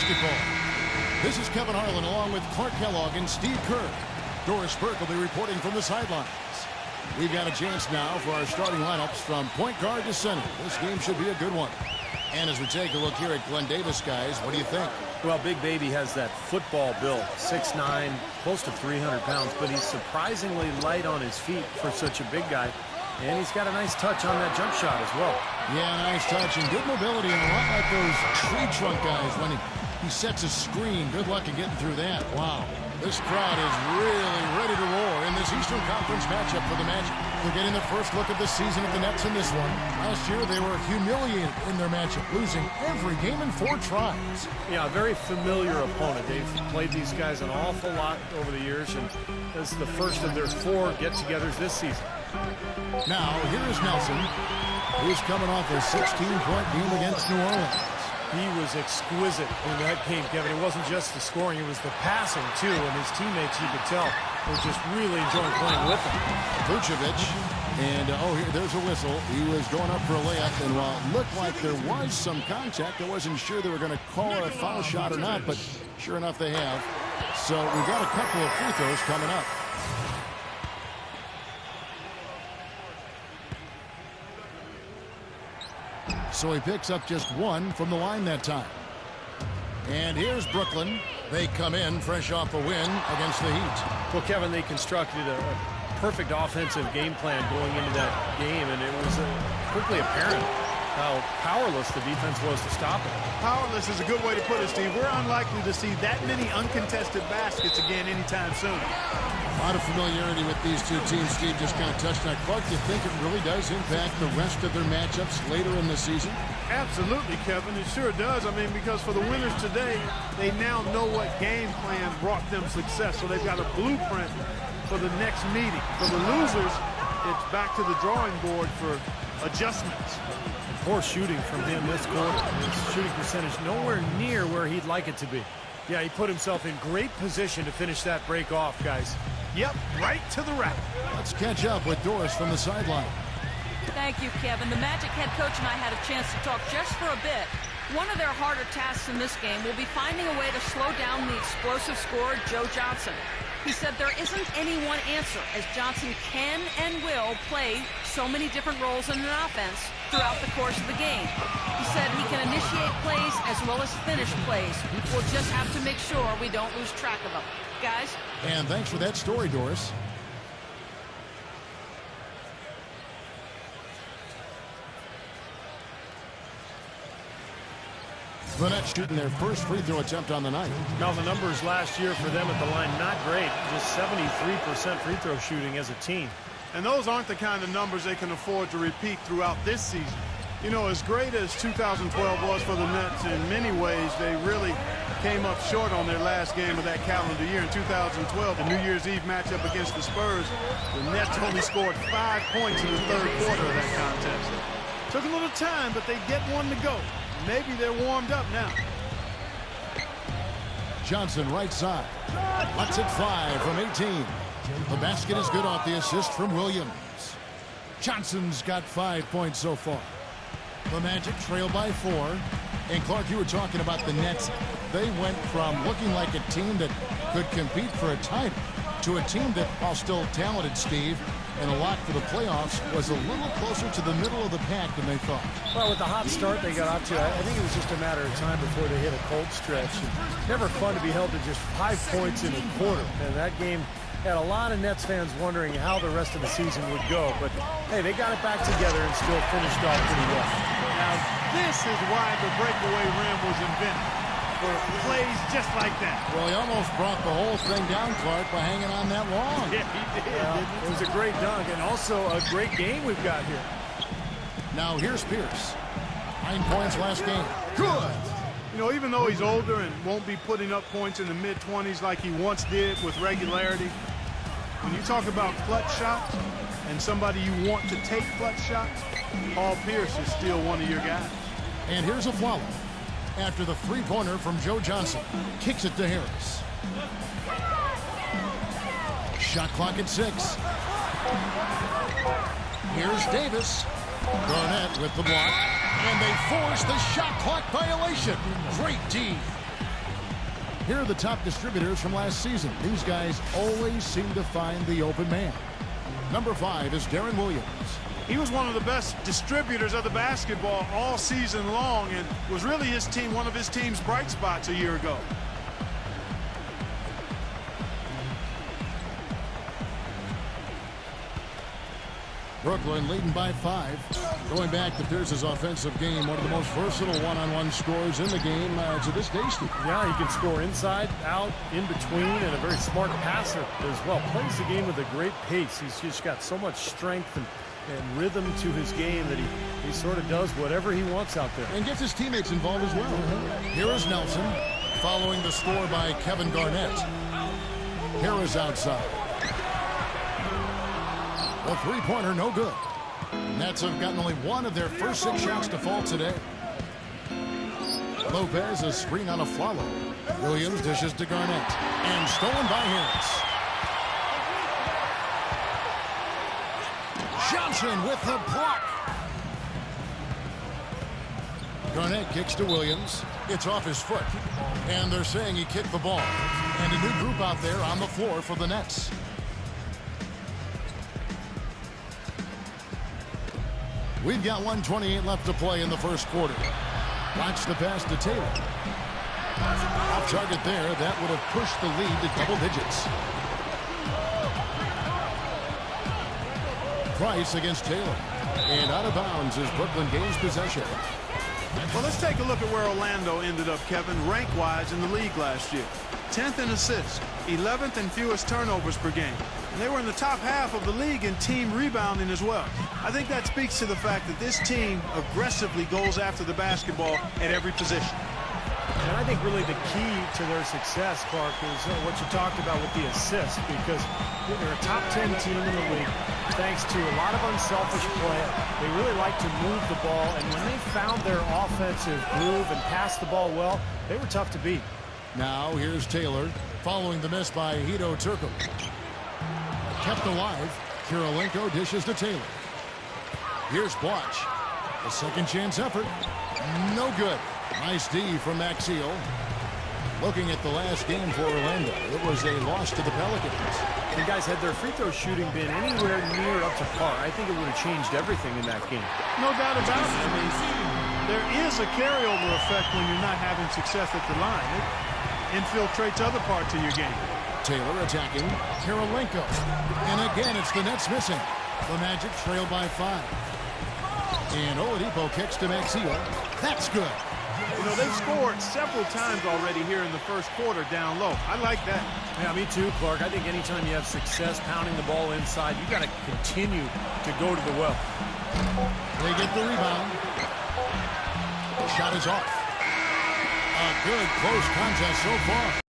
basketball. This is Kevin Harlan along with Clark Kellogg and Steve Kerr. Doris Burke will be reporting from the sidelines. We've got a chance now for our starting lineups from point guard to center. This game should be a good one. And as we take a look here at Glenn Davis, guys, what do you think? Well, Big Baby has that football build, 6'9", close to 300 pounds, but he's surprisingly light on his feet for such a big guy. And he's got a nice touch on that jump shot as well. Yeah, nice touch and good mobility, and a lot like those tree trunk guys when he sets a screen. Good luck in getting through that. Wow. This crowd is really ready to roar in this Eastern Conference matchup for the Magic. They're getting their first look of the season at the Nets in this one. Last year, they were humiliated in their matchup, losing every game in 4 tries. Yeah, a very familiar opponent. They've played these guys an awful lot over the years, and this is the first of their 4 get-togethers this season. Now, here is Nelson, who's coming off a 16-point game against New Orleans. He was exquisite in that game, Kevin. It wasn't just the scoring, it was the passing, too. And his teammates, you could tell, were just really enjoying playing with him. Vucevic, and here, there's a whistle. He was going up for a layup, and while it looked like there was some contact, I wasn't sure they were going to call it a foul shot or not, but sure enough, they have. So we've got a couple of free throws coming up. So he picks up just 1 from the line that time. And here's Brooklyn. They come in fresh off a win against the Heat. Well, Kevin, they constructed a perfect offensive game plan going into that game, and it was quickly apparent how powerless the defense was to stop it. Powerless is a good way to put it, Steve. We're unlikely to see that many uncontested baskets again anytime soon. A lot of familiarity with these two teams. Steve just kind of touched on. Clark, do you think it really does impact the rest of their matchups later in the season? Absolutely, Kevin. It sure does. I mean, because for the winners today, they now know what game plan brought them success. So they've got a blueprint for the next meeting. For the losers, it's back to the drawing board for adjustments. Poor shooting from him this quarter. His shooting percentage nowhere near where he'd like it to be. Yeah, he put himself in great position to finish that break off, guys. Yep, right to the rack. Let's catch up with Doris from the sideline. Thank you, Kevin. The Magic head coach and I had a chance to talk just for a bit. One of their harder tasks in this game will be finding a way to slow down the explosive scorer, Joe Johnson. He said there isn't any one answer, as Johnson can and will play so many different roles in an offense throughout the course of the game. He said he can initiate plays as well as finish plays. We'll just have to make sure we don't lose track of them. Guys? And thanks for that story, Doris. The Nets shooting their first free throw attempt on the night. Now, the numbers last year for them at the line, not great. Just 73% free throw shooting as a team. And those aren't the kind of numbers they can afford to repeat throughout this season. You know, as great as 2012 was for the Nets, in many ways, they really came up short on their last game of that calendar year. In 2012, the New Year's Eve matchup against the Spurs, the Nets only scored 5 points in the third quarter of that contest. Took a little time, but they get one to go. Maybe they're warmed up now. Johnson right side. Lets it fly from 18. The basket is good off the assist from Williams. Johnson's got 5 points so far. The Magic trail by 4. And Clark, you were talking about the Nets. They went from looking like a team that could compete for a title to a team that, while still talented, Steve, and a lot for the playoffs, was a little closer to the middle of the pack than they thought. Well, with the hot start they got off to, I think it was just a matter of time before they hit a cold stretch. And never fun to be held to just 5 points in a quarter. And that game had a lot of Nets fans wondering how the rest of the season would go. But, hey, they got it back together and still finished off pretty well. Now, this is why the breakaway rim was invented. For plays just like that. Well, he almost brought the whole thing down, Clark, by hanging on that long. Yeah, he did. It was a great dunk and also a great game we've got here. Now here's Pierce. 9 points last game. Good. You know, even though he's older and won't be putting up points in the mid-20s like he once did with regularity, when you talk about clutch shots and somebody you want to take clutch shots, Paul Pierce is still one of your guys. And here's a follow. After the three-pointer from Joe Johnson. Kicks it to Harris. Shot clock at 6. Here's Davis. Garnett with the block. And they force the shot clock violation. Great D. Here are the top distributors from last season. These guys always seem to find the open man. Number 5 is Darren Williams. He was one of the best distributors of the basketball all season long and was really one of his team's bright spots a year ago. Brooklyn leading by 5. Going back to Pierce's offensive game, one of the most versatile one-on-one scorers in the game to this day, Steve. Yeah, he can score inside, out, in between, and a very smart passer as well. Plays the game with a great pace. He's just got so much strength and rhythm to his game that he sort of does whatever he wants out there. And gets his teammates involved as well. Here is Nelson, following the score by Kevin Garnett. Here is outside. The three-pointer, no good. Nets have gotten only one of their first 6 shots to fall today. Lopez, a screen on a follow. Williams dishes to Garnett. And stolen by Harris. Johnson with the block. Garnett kicks to Williams. It's off his foot. And they're saying he kicked the ball. And a new group out there on the floor for the Nets. We've got 1:28 left to play in the first quarter. Watch the pass to Taylor. Off target there. That would have pushed the lead to double digits. Price against Taylor. And out of bounds as Brooklyn gains possession. Well, let's take a look at where Orlando ended up, Kevin, rank-wise in the league last year. 10th in assists, 11th in fewest turnovers per game. And they were in the top half of the league in team rebounding as well. I think that speaks to the fact that this team aggressively goes after the basketball at every position. And I think really the key to their success, Clark, is what you talked about with the assists, because they're a top 10 team in the league thanks to a lot of unselfish play. They really like to move the ball, and when they found their offensive groove and passed the ball well, they were tough to beat. Now here's Taylor following the miss by Hito Turco. Kept alive. Kirilenko dishes to Taylor. Here's Blotch. A second chance effort. No good. Nice D from Maxiel. Looking at the last game for Orlando, it was a loss to the Pelicans. And guys, had their free throw shooting been anywhere near up to par, I think it would have changed everything in that game. No doubt about it. I mean, there is a carryover effect when you're not having success at the line. It infiltrates other parts of your game. Taylor attacking. Kirilenko. And again, it's the Nets missing. The Magic trail by 5. And Oladipo kicks to Maxiel. That's good. You know, they've scored several times already here in the first quarter down low. I like that. Yeah, me too, Clark. I think anytime you have success pounding the ball inside, you got to continue to go to the well. They get the rebound. The shot is off. A good close contest so far.